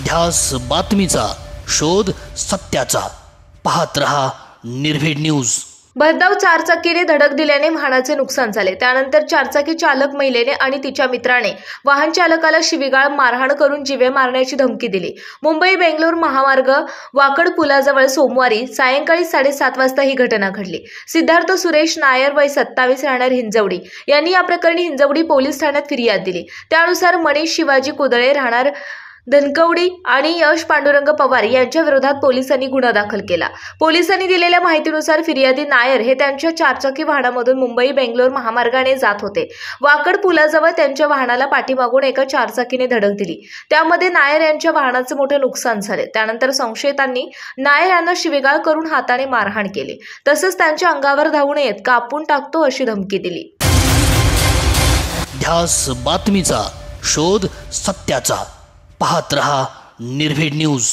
ध्यास बातमीचा, शोध सत्याचा। पाहत रहा निर्भीड न्यूज। भरधाव चारचाकीने धडक दिल्याने वाहनाचे नुकसान झाले। त्यानंतर चारचाकी चालक महिलेने आणि तिच्या मित्राने वाहन चालकाला शिवीगाळ मारहाण करून जीवे मारण्याची धमकी दिली। मुंबई बेंगलोर महामार्ग वाकड पुलाजवळ सोमवारी सायंकाळी 7:30 वाजता ही घटना घडली। सिद्धार्थ सुरेश नायर वय 27 राहणार हिंजवडी यांनी या प्रकरणी हिंजवडी पोलीस ठाण्यात फिर्याद दिली। त्यानुसार मनीष शिवाजी कुदळे राहणार धनकवडी आणि यश पांडुरंग पवार यांच्या विरोधात पोलिसांनी गुन्हा दाखल केला। पोलिसांनी दिलेल्या माहितीनुसार फिर्यादी नायर हे त्यांच्या चारचाकी वाहनामधून मुंबई बेंगलोर महामार्गाने जात होते। वाकड पुलाजवळ त्यांच्या वाहनाला पाठीमागून एका चारचाकीने धडक दिली। त्यामध्ये नायर यांच्या वाहनाचे मोठे नुकसान झाले। त्यानंतर संशयितांनी नायर यांना शिवीगाळ करून हाताने मारहाण केली, तसंच त्यांच्या अंगावर धावून येत कापून टाकतो अशी धमकी दिली। ध्यास बातमीचा, शोध सत्याचा। पाहत रहा निर्भीड न्यूज।